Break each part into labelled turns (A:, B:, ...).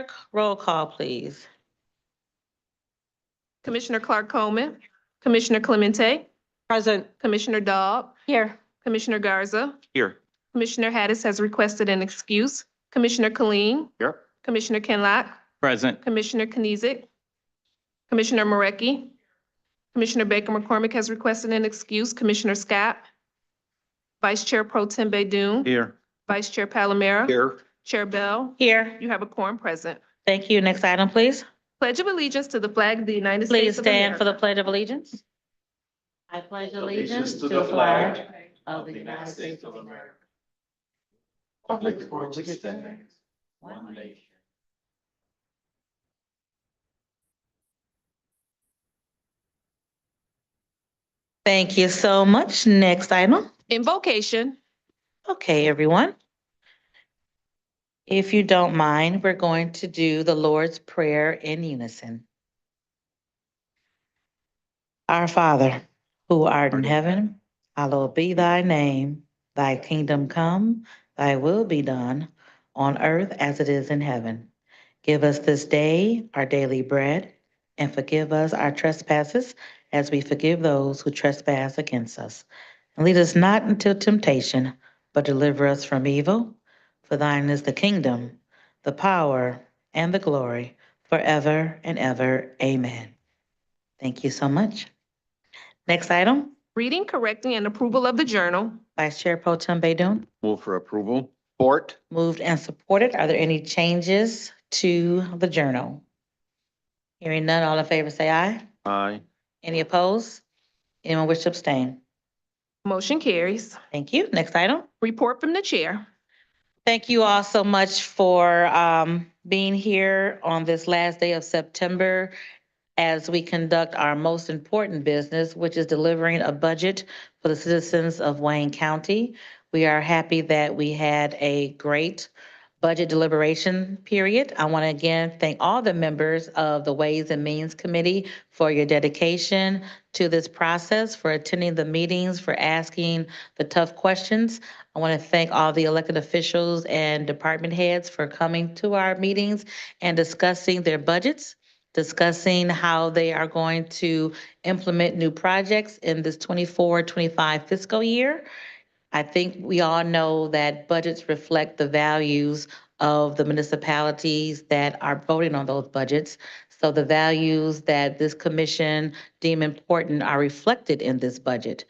A: Clerk, roll call, please.
B: Commissioner Clark Coleman, Commissioner Clemente,
A: Present.
B: Commissioner Daub,
A: Here.
B: Commissioner Garza,
C: Here.
B: Commissioner Hattis has requested an excuse. Commissioner Killeen,
C: Here.
B: Commissioner Kenlock,
C: Present.
B: Commissioner Knizik, Commissioner Marecki, Commissioner Baker McCormick has requested an excuse. Commissioner Scott, Vice Chair Pro Tem Baydoun,
C: Here.
B: Vice Chair Palomero,
C: Here.
B: Chair Bell,
A: Here.
B: you have a quorum present.
A: Thank you. Next item, please.
B: Pledge of allegiance to the flag of the United
A: Please
B: States of
A: stand for the
B: America.
A: Pledge of Allegiance. I pledge allegiance to the flag of the United States of America.
C: Republic for which it stands,
A: one nation. Thank you so much. Next item.
B: Invocation.
A: Okay, everyone. If you don't mind, we're going to do the Lord's Prayer in unison. Our Father, who art in heaven, hallowed be thy name. Thy kingdom come, thy will be done on earth as it is in heaven. Give us this day our daily bread, and forgive us our trespasses as we forgive those who trespass against us. And lead us not into temptation, but deliver us from evil. For thine is the kingdom, the power, and the glory forever and ever. Amen. Thank you so much. Next item,
B: Reading, correcting, and approval of the journal.
A: Vice Chair Pro Tem Baydoun.
C: Move for approval. Support.
A: Moved and supported. Are there any changes to the journal? Hearing none, all in favor say aye.
C: Aye.
A: Any opposed? Anyone wish to abstain?
B: Motion carries.
A: Thank you. Next item.
B: Report from the chair.
A: Thank you all so much for being here on this last day of September as we conduct our most important business, which is delivering a budget for the citizens of Wayne County. We are happy that we had a great budget deliberation period. I want to again thank all the members of the Ways and Means Committee for your dedication to this process, for attending the meetings, for asking the tough questions. I want to thank all the elected officials and department heads for coming to our meetings and discussing their budgets, discussing how they are going to implement new projects in this 24-25 fiscal year. I think we all know that budgets reflect the values of the municipalities that are voting on those budgets. So the values that this commission deem important are reflected in this budget.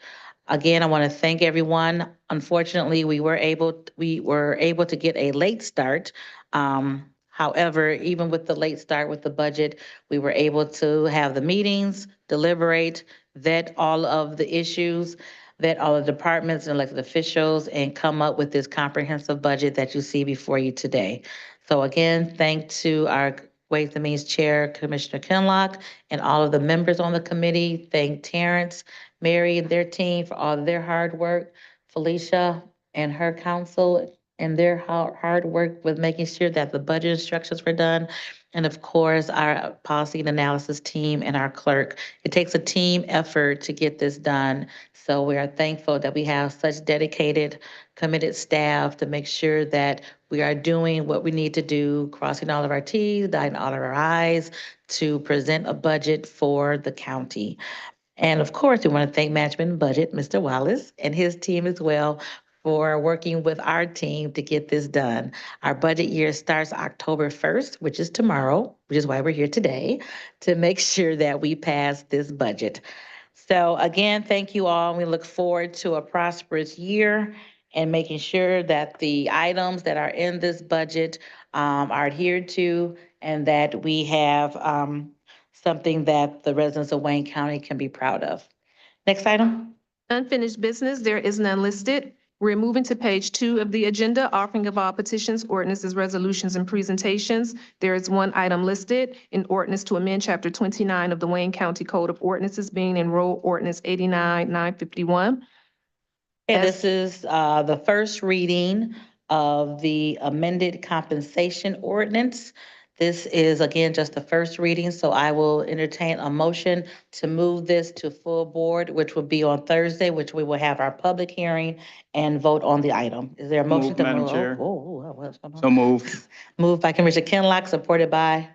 A: Again, I want to thank everyone. Unfortunately, we were able to get a late start. However, even with the late start with the budget, we were able to have the meetings, deliberate, vet all of the issues, vet all the departments and elected officials, and come up with this comprehensive budget that you see before you today. So again, thanks to our Ways and Means Chair, Commissioner Kenlock, and all of the members on the committee. Thank Terrence, Mary, and their team for all of their hard work, Felicia and her council and their hard work with making sure that the budget instructions were done. And of course, our policy and analysis team and our clerk. It takes a team effort to get this done. So we are thankful that we have such dedicated, committed staff to make sure that we are doing what we need to do, crossing all of our T's, dotting all of our I's to present a budget for the county. And of course, we want to thank Management and Budget, Mr. Wallace, and his team as well for working with our team to get this done. Our budget year starts October 1st, which is tomorrow, which is why we're here today, to make sure that we pass this budget. So again, thank you all. We look forward to a prosperous year and making sure that the items that are in this budget are adhered to and that we have something that the residents of Wayne County can be proud of. Next item.
B: Unfinished business, there is none listed. We're moving to page 2 of the agenda, offering of all petitions, ordinances, resolutions, and presentations. There is one item listed, an ordinance to amend Chapter 29 of the Wayne County Code of Ordinances, being enrolled Ordinance 89-951.
A: Okay, this is the first reading of the amended compensation ordinance. This is, again, just the first reading, so I will entertain a motion to move this to full board, which will be on Thursday, which we will have our public hearing and vote on the item. Is there a motion
C: Move,
A: to
C: Madam
A: move?
C: Chair.
A: Oh, what's going on?
C: So moved.
A: Moved by Commissioner Kinlock, supported by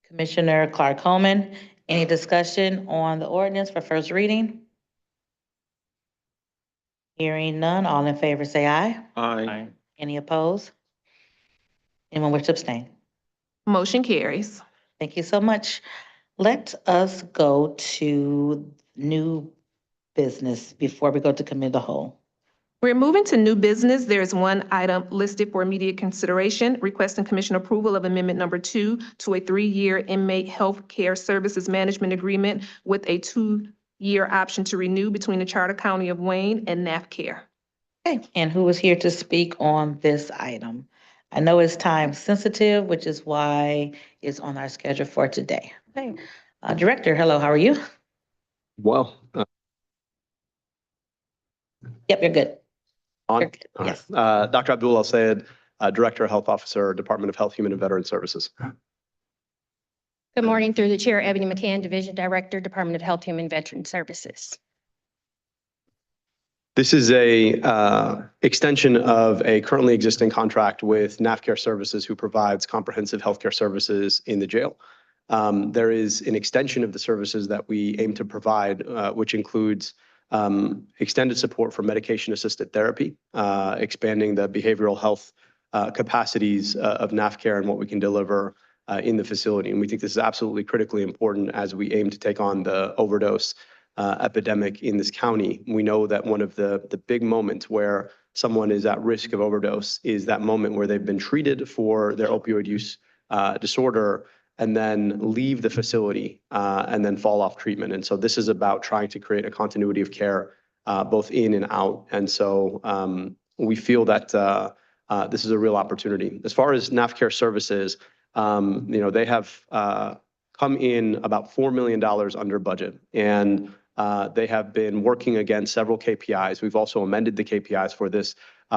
A: Commissioner Clark Coleman. Any discussion on the ordinance for first reading? Hearing none, all in favor say aye.
C: Aye.
A: Any opposed? Anyone wish to abstain?
B: Motion carries.
A: Thank you so much. Let us go to new business before we go to committee of the whole.
B: We're moving to new business. There is one item listed for immediate consideration, requesting commission approval of amendment number 2 to a 3-year inmate health care services management agreement with a 2-year option to renew between the Charter County of Wayne and NAFCARE.
A: Okay, and who is here to speak on this item? I know it's time sensitive, which is why it's on our schedule for today. Okay, Director, hello, how are you?
D: Well,
A: Yep, you're good.
D: on.
A: You're good.
D: All right.
A: Yes.
D: Dr. Abdul Al-Sayed, Director, Health Officer, Department of Health, Human and Veteran Services.
E: Good morning, through the chair, Ebony McCann, Division Director, Department of Health, Human Veteran Services.
D: This is a extension of a currently existing contract with NAFCARE Services, who provides comprehensive healthcare services in the jail. There is an extension of the services that we aim to provide, which includes extended support for medication-assisted therapy, expanding the behavioral health capacities of NAFCARE and what we can deliver in the facility. And we think this is absolutely critically important as we aim to take on the overdose epidemic in this county. We know that one of the big moments where someone is at risk of overdose is that moment where they've been treated for their opioid use disorder and then leave the facility and then fall off treatment. And so this is about trying to create a continuity of care both in and out. And so we feel that this is a real opportunity. As far as NAFCARE Services, they have come in about $4 million under budget, and they have been working against several KPIs. We've also amended the KPIs for this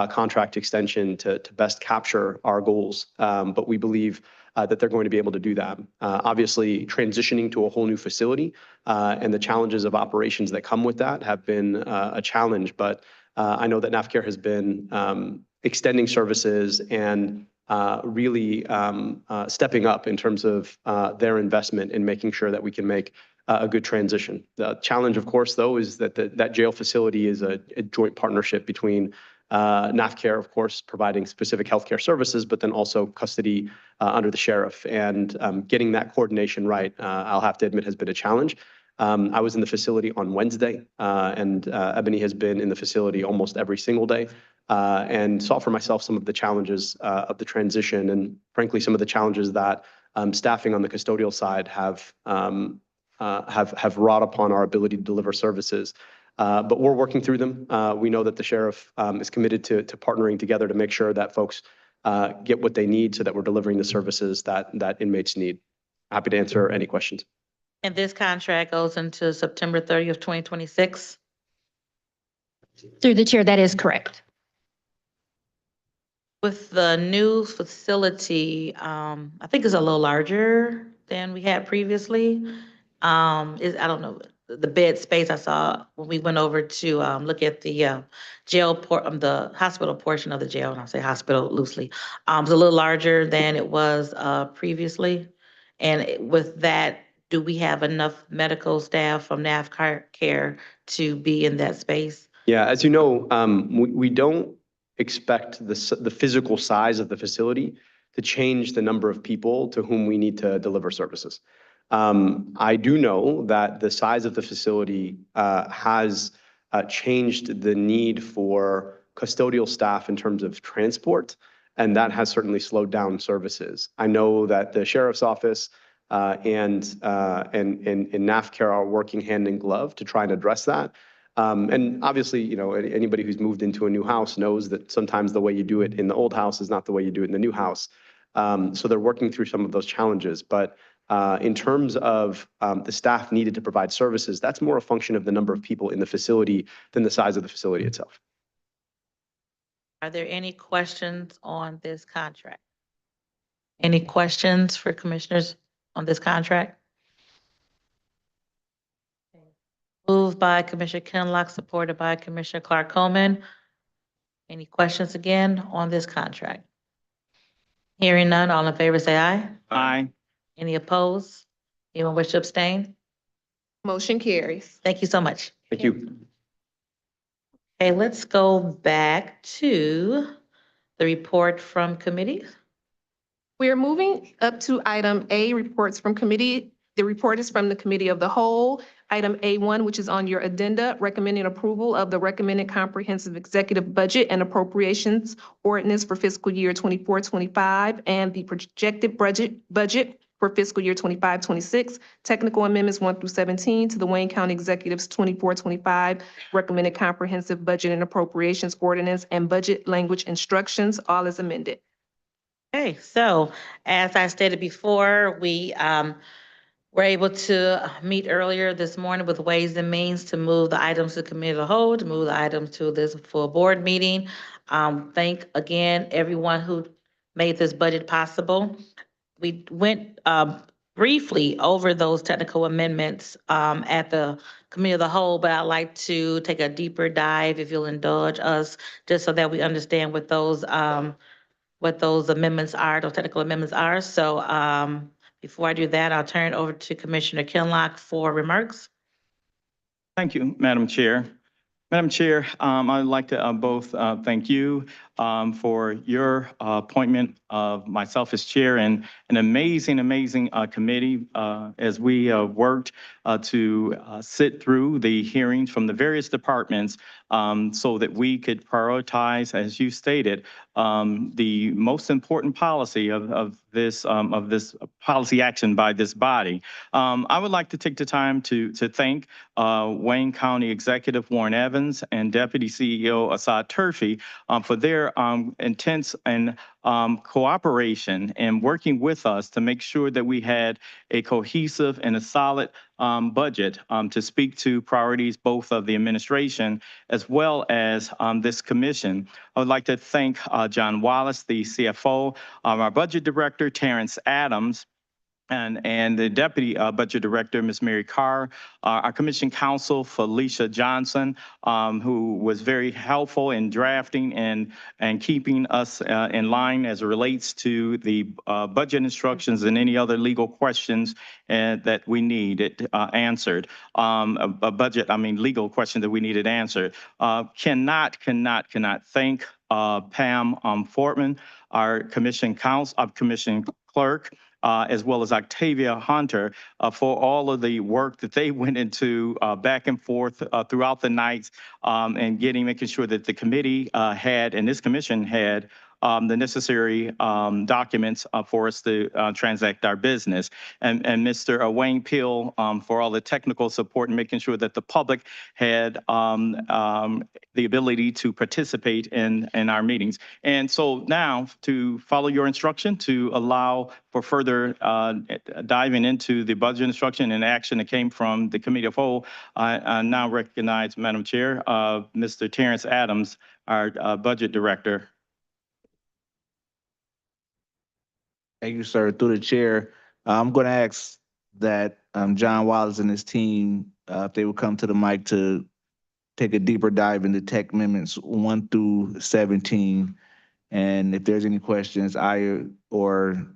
D: contract extension to best capture our goals. But we believe that they're going to be able to do that. Obviously, transitioning to a whole new facility and the challenges of operations that come with that have been a challenge. But I know that NAFCARE has been extending services and really stepping up in terms of their investment in making sure that we can make a good transition. The challenge, of course, though, is that that jail facility is a joint partnership between NAFCARE, of course, providing specific healthcare services, but then also custody under the sheriff. And getting that coordination right, I'll have to admit, has been a challenge. I was in the facility on Wednesday, and Ebony has been in the facility almost every single day, and saw for myself some of the challenges of the transition, and frankly, some of the challenges that staffing on the custodial side have wrought upon our ability to deliver services. But we're working through them. We know that the sheriff is committed to partnering together to make sure that folks get what they need so that we're delivering the services that inmates need. Happy to answer any questions.
A: And this contract goes into September 30th, 2026.
E: Through the chair, that is correct.
A: With the new facility, I think it's a little larger than we had previously. I don't know, the bed space I saw when we went over to look at the the hospital portion of the jail, and I'll say hospital loosely, it's a little larger than it was previously. And with that, do we have enough medical staff from NAFCARE to be in that space?
D: Yeah, as you know, we don't expect the physical size of the facility to change the number of people to whom we need to deliver services. I do know that the size of the facility has changed the need for custodial staff in terms of transport, and that has certainly slowed down services. I know that the sheriff's office and NAFCARE are working hand in glove to try and address that. And obviously, anybody who's moved into a new house knows that sometimes the way you do it in the old house is not the way you do it in the new house. So they're working through some of those challenges. But in terms of the staff needed to provide services, that's more a function of the number of people in the facility than the size of the facility itself.
A: Are there any questions on this contract? Any questions for commissioners on this contract? Moved by Commissioner Kinlock, supported by Commissioner Clark Coleman. Any questions again on this contract? Hearing none, all in favor say aye.
C: Aye.
A: Any opposed? Anyone wish to abstain?
B: Motion carries.
A: Thank you so much.
D: Thank you.
A: Okay, let's go back to the report from committees.
B: We are moving up to item A, reports from committee. The report is from the Committee of the Whole. Item A1, which is on your addenda, recommending approval of the recommended comprehensive executive budget and appropriations ordinance for fiscal year 24-25 and the projected budget for fiscal year 25-26. Technical amendments 1 through 17 to the Wayne County Executive's 24-25 recommended comprehensive budget and appropriations ordinance and budget language instructions, all as amended.
A: Okay, so as I stated before, we were able to meet earlier this morning with Ways and Means to move the items to committee of the whole, to move the items to this full board meeting. Thank again, everyone who made this budget possible. We went briefly over those technical amendments at the committee of the whole, but I'd like to take a deeper dive, if you'll indulge us, just so that we understand what those amendments are, those technical amendments are. So before I do that, I'll turn it over to Commissioner Kinlock for remarks.
C: Thank you, Madam Chair. Madam Chair, I'd like to both thank you for your appointment of myself as chair and an amazing committee as we worked to sit through the hearings from the various departments so that we could prioritize, as you stated, the most important policy of this policy action by this body. I would like to take the time to thank Wayne County Executive Warren Evans and Deputy CEO Assad Turfy for their intense and cooperation and working with us to make sure that we had a cohesive and a solid budget to speak to priorities both of the administration as well as this commission. I would like to thank John Wallace, the CFO, our budget director, Terrence Adams, and the Deputy Budget Director, Ms. Mary Carr, our Commission Counsel, Felicia Johnson, who was very helpful in drafting and keeping us in line as it relates to the budget instructions and any other legal questions that we needed answered. Legal questions that we needed answered. Cannot thank Pam Fortman, our Commission Clerk, as well as Octavia Hunter for all of the work that they went into back and forth throughout the nights and making sure that the committee had and this commission had the necessary documents for us to transact our business. And Mr. Wayne Peel for all the technical support and making sure that the public had the ability to participate in our meetings. And so now, to follow your instruction to allow for further diving into the budget instruction and action that came from the Committee of Whole, I now recognize, Madam Chair, Mr. Terrence Adams, our Budget Director.
F: Thank you, sir. Through the chair, I'm going to ask that John Wallace and his team, if they would come to the mic to take a deeper dive into tech amendments 1 through 17. And if there's any questions, I or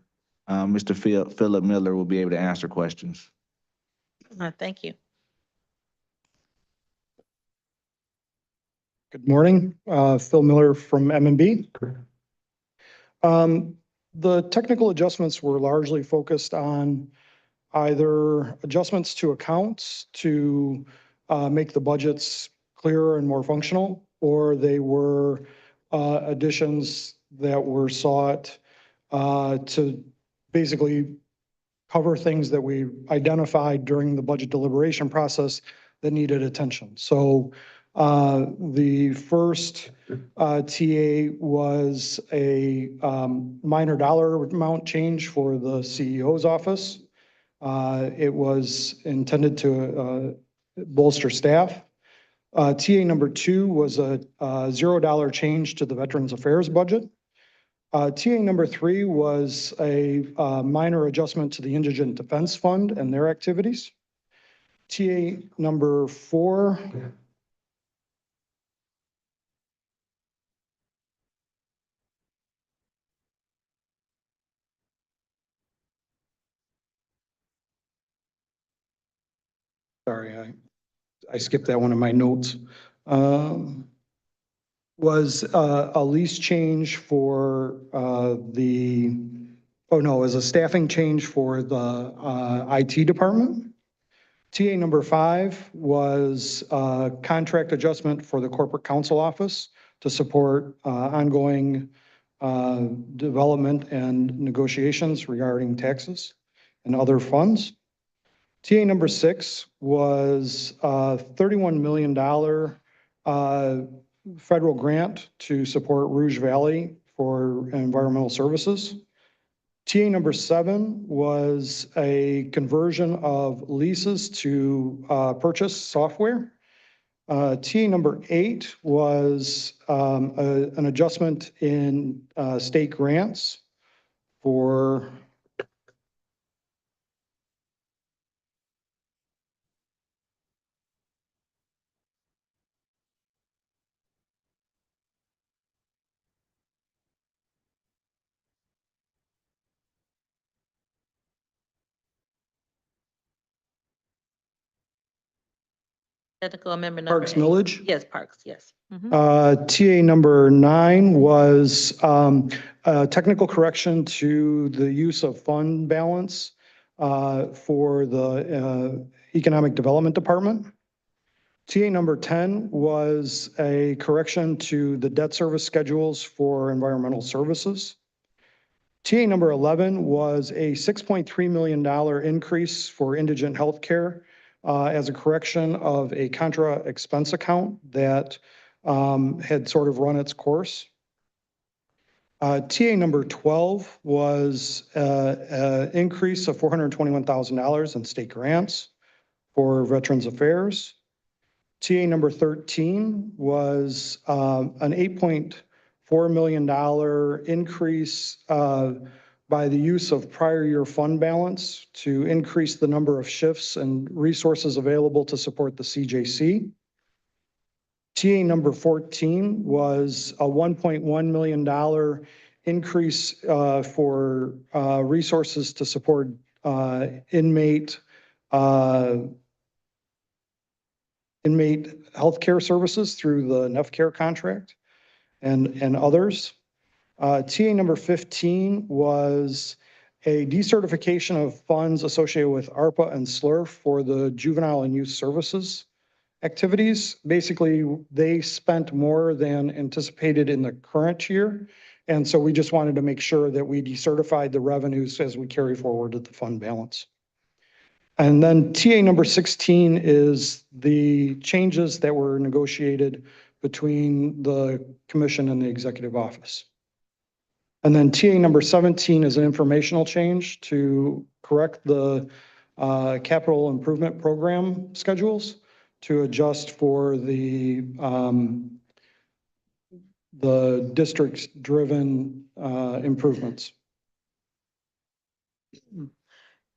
F: Mr. Philip Miller will be able to answer questions.
A: Thank you.
G: Good morning, Phil Miller from M&B. The technical adjustments were largely focused on either adjustments to accounts to make the budgets clearer and more functional, or they were additions that were sought to basically cover things that we identified during the budget deliberation process that needed attention. So the first TA was a minor dollar amount change for the CEO's office. It was intended to bolster staff. TA number 2 was a $0 change to the Veterans Affairs budget. TA number 3 was a minor adjustment to the Indigent Defense Fund and their activities. TA number 4 sorry, I skipped that one in my notes. Was a lease change for it was a staffing change for the IT department. TA number 5 was a contract adjustment for the corporate counsel office to support ongoing development and negotiations regarding taxes and other funds. TA number 6 was a $31 million federal grant to support Rouge Valley for environmental services. TA number 7 was a conversion of leases to purchase software. TA number 8 was an adjustment in state grants for
A: Technical amendment number
G: Parks
A: 8.
G: millage.
A: Yes, Parks, yes. Mhm.
G: TA number 9 was a technical correction to the use of fund balance for the Economic Development Department. TA number 10 was a correction to the debt service schedules for environmental services. TA number 11 was a $6.3 million increase for indigent healthcare as a correction of a contra expense account that had sort of run its course. TA number 12 was an increase of $421,000 in state grants for Veterans Affairs. TA number 13 was an $8.4 million increase by the use of prior year fund balance to increase the number of shifts and resources available to support the CJC. TA number 14 was a $1.1 million increase for resources to support inmate healthcare services through the NEFCare contract and others. TA number 15 was a decertification of funds associated with ARPA and SLURF for the juvenile and youth services activities. Basically, they spent more than anticipated in the current year. And so we just wanted to make sure that we decertified the revenues as we carry forward at the fund balance. And then TA number 16 is the changes that were negotiated between the commission and the executive office. And then TA number 17 is an informational change to correct the capital improvement program schedules to adjust for the district-driven improvements.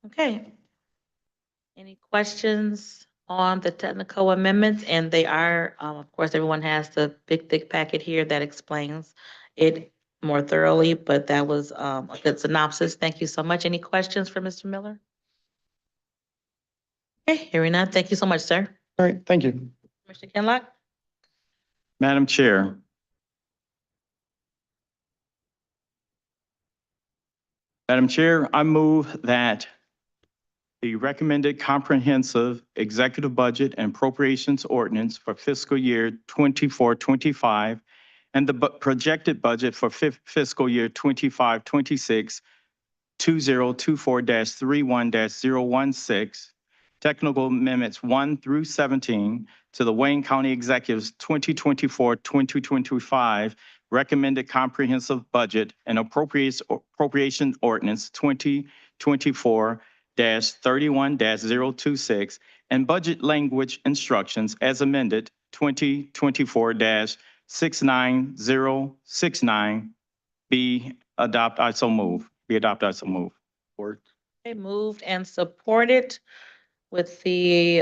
A: Okay. Any questions on the technical amendments? And they are, of course, everyone has the big, thick packet here that explains it more thoroughly, but that was a good synopsis. Thank you so much. Any questions for Mr. Miller? Okay, hearing none. Thank you so much, sir.
G: All right, thank you.
A: Mr. Kinlock?
C: Madam Chair. Madam Chair, I move that the recommended comprehensive executive budget and appropriations ordinance for fiscal year 24-25 and the projected budget for fiscal year 25-26, 2024-31-016, technical amendments 1 through 17 to the Wayne County Executive's 2024-2025 recommended comprehensive budget and appropriation ordinance 2024-31-026 and budget language instructions as amended 2024-69069 be adopted. I so move. Be adopted. I so move. Or
A: Okay, moved and supported with the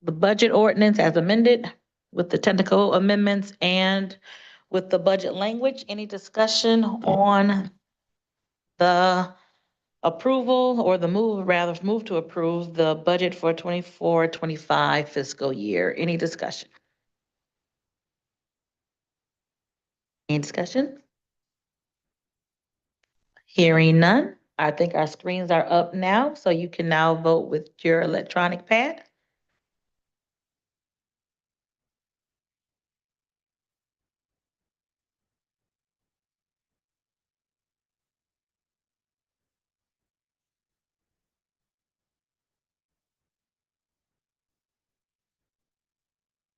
A: budget ordinance as amended with the technical amendments and with the budget language. Any discussion on the approval, or the move, rather, move to approve the budget for 24-25 fiscal year. Any discussion? Any discussion? Hearing none. I think our screens are up now, so you can now vote with your electronic pad.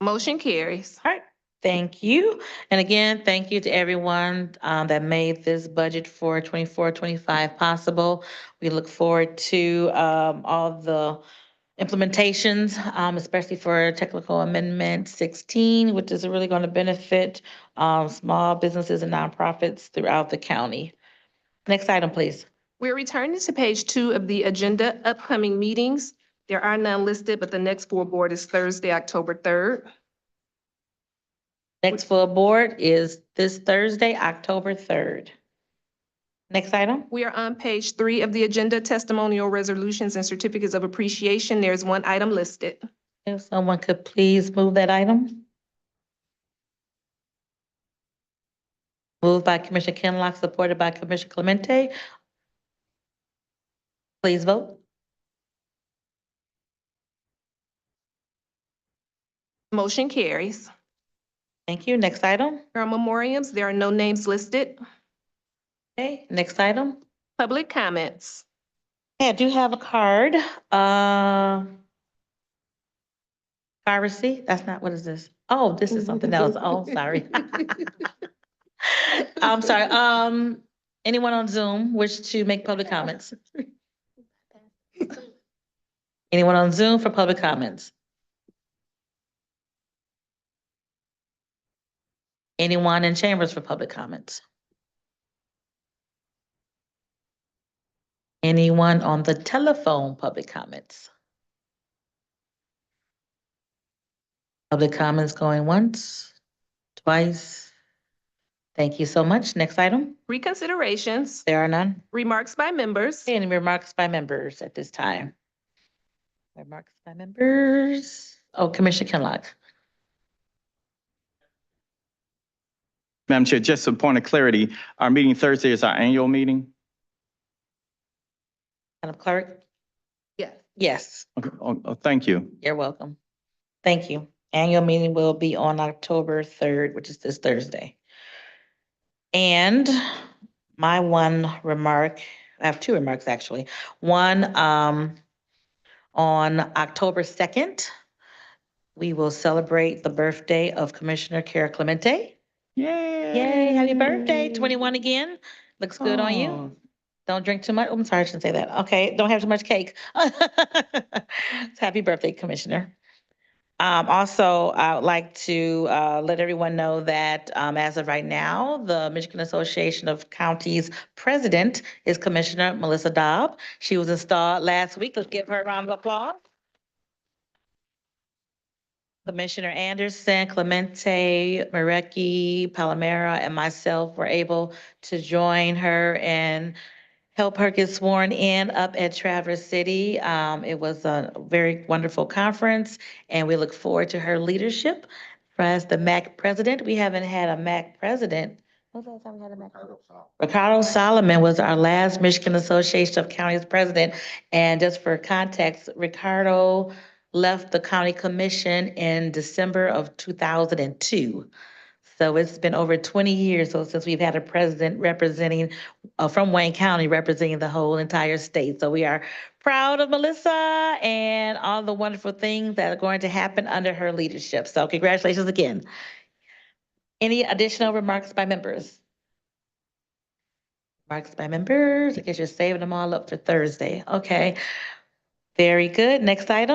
B: Motion carries.
A: All right, thank you. And again, thank you to everyone that made this budget for 24-25 possible. We look forward to all the implementations, especially for technical amendment 16, which is really going to benefit small businesses and nonprofits throughout the county. Next item, please.
B: We're returning to page 2 of the agenda, upcoming meetings. There are none listed, but the next full board is Thursday, October 3rd.
A: Next full board is this Thursday, October 3rd. Next item.
B: We are on page 3 of the agenda, testimonial resolutions and certificates of appreciation. There's one item listed.
A: If someone could please move that item. Moved by Commissioner Kinlock, supported by Commissioner Clemente. Please vote.
B: Motion carries.
A: Thank you. Next item.
B: There are memoriams. There are no names listed.
A: Okay, next item.
B: Public comments.
A: Hey, I do have a card. Piracy, that's not, what is this? Oh, this is something else. Oh, sorry. I'm sorry. Anyone on Zoom wish to make public comments? Anyone on Zoom for public comments? Anyone in chambers for public comments? Anyone on the telephone, public comments? Public comments going once, twice. Thank you so much. Next item.
B: Reconsiderations.
A: There are none.
B: Remarks by members.
A: Any remarks by members at this time? Remarks by members. Oh, Commissioner Kinlock.
C: Madam Chair, just a point of clarity, our meeting Thursday is our annual meeting?
A: Madam Clerk?
B: Yes.
A: Yes,
C: Okay, thank you.
A: you're welcome. Thank you. Annual meeting will be on October 3rd, which is this Thursday. And my one remark, I have two remarks actually. One, on October 2nd, we will celebrate the birthday of Commissioner Cara Clemente.
C: Yay!
A: Yay, happy birthday, 21 again. Looks good on you.
C: Oh.
A: Don't drink too much. I'm sorry, I shouldn't say that. Okay, don't have too much cake. Happy birthday, Commissioner. Also, I would like to let everyone know that as of right now, the Michigan Association of Counties president is Commissioner Melissa Dobb. She was installed last week. Let's give her a round of applause. Commissioner Anderson, Clemente, Marecki, Palomera, and myself were able to join her and help her get sworn in up at Traverse City. It was a very wonderful conference, and we look forward to her leadership. As the MAC president, we haven't had a MAC president. When's the last time we had a MAC? Ricardo Solomon was our last Michigan Association of Counties president. And just for context, Ricardo left the county commission in December of 2002. So it's been over 20 years since we've had a president representing from Wayne County, representing the whole entire state. So we are proud of Melissa and all the wonderful things that are going to happen under her leadership. So congratulations again. Any additional remarks by members? Remarks by members? I guess you're saving them all up for Thursday. Okay. Very good. Next item.